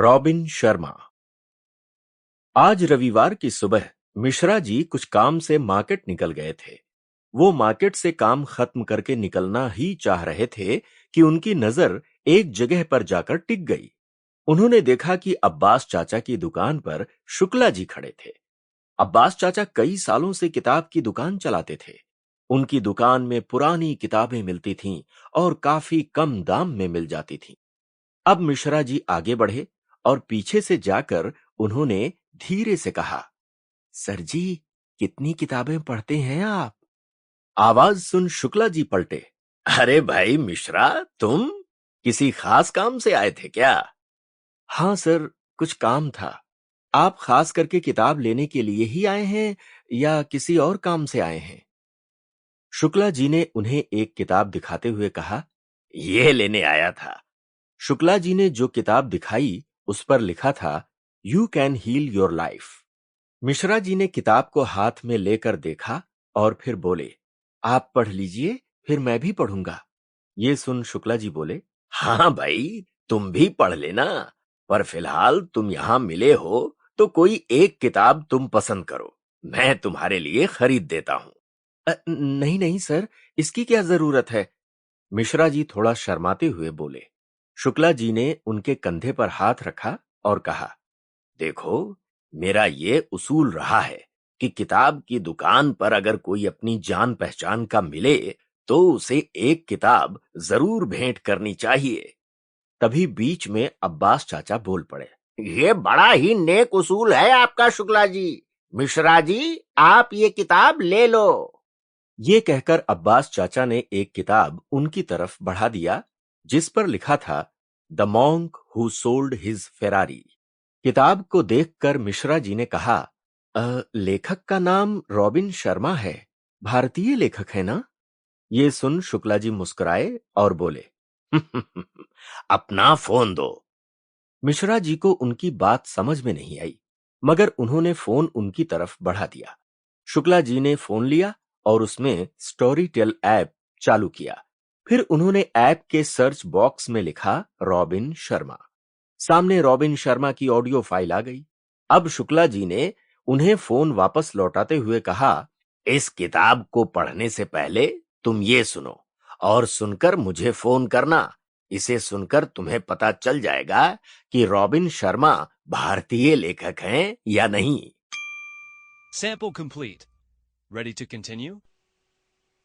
Robin Sharma. आज रविवार की सुबह मिश्रा जी कुछ काम से मार्केट निकल गए थे। वो मार्केट से काम खत्म करके निकलना ही चाह रहे थे कि उनकी नजर एक जगह पर जाकर टिक गई। उन्होंने देखा कि अब्बास चाचा की दुकान पर शुक्ला जी खड़े थे। अब्बास चाचा कई सालों से किताब की दुकान चलाते थे। उनकी दुकान में पुरानी किताबें मिलती थीं और काफी कम दाम में मिल जाती थीं। अब मिश्रा जी आगे बढ़े और पीछे से जाकर उन्होंने धीरे से कहा, सर जी, कितनी किताबें पढ़ते हैं आप? आवाज सुन शुक्ला जी पलटे। अरे भाई मिश्रा, तुम किसी खास काम से आए थे क्या? हाँ सर, कुछ काम था। आप खास करके किताब लेने के लिए ही आए हैं या किसी और काम से आए हैं? शुक्ला जी ने उन्हें एक किताब दिखाते हुए कहा, यह लेने आया था। शुक्ला जी ने जो किताब दिखाई उस पर लिखा था, you can heal your life. Mishra ji ने किताब को हाथ में लेकर देखा और फिर बोले, आप पढ़ लीजिए, फिर मैं भी पढ़ूंगा। ये सुन शुक्ला जी बोले, हाँ भाई, तुम भी पढ़ लेना, पर फिलहाल तुम यहां मिले हो तो कोई एक किताब तुम पसंद करो, मैं तुम्हारे लिए खरीद देता हूं। नहीं नहीं सर, इसकी क्या जरूरत है? मिश्रा जी थोड़ा शर्माते हुए बोले। शुक्ला जी ने उनके कंधे पर हाथ रखा और कहा, देखो, मेरा ये उसूल रहा है कि किताब की दुकान पर अगर कोई अपनी जान पहचान का मिले तो उसे एक किताब जरूर भेंट करनी चाहिए। तभी बीच में अब्बास चाचा बोल पड़े, ये बड़ा ही नेक उसूल है आपका शुक्ला जी। मिश्रा जी, आप ये किताब ले लो। ये कहकर अब्बास चाचा ने एक किताब उनकी तरफ बढ़ा दिया, जिस पर लिखा था, the monk who sold his Ferrari. किताब को देखकर मिश्रा जी ने कहा, लेखक का नाम रॉबिन शर्मा है, भारतीय लेखक है ना? ये सुन शुक्ला जी मुस्कुराए और बोले, अपना फोन दो। मिश्रा जी को उनकी बात समझ में नहीं आई, मगर उन्होंने फोन उनकी तरफ बढ़ा दिया। शुक्ला जी ने फोन लिया और उसमें स्टोरी टेल ऐप चालू किया। फिर उन्होंने ऐप के सर्च बॉक्स में लिखा, रॉबिन शर्मा। सामने रॉबिन शर्मा की ऑडियो फाइल आ गई। अब शुक्ला जी ने उन्हें फोन वापस लौटाते हुए कहा, इस किताब को पढ़ने से पहले तुम ये सुनो और सुनकर मुझे फोन करना। इसे सुनकर तुम्हें पता चल जाएगा कि रॉबिन शर्मा भारतीय लेखक हैं या नहीं। Sample complete. Ready to continue?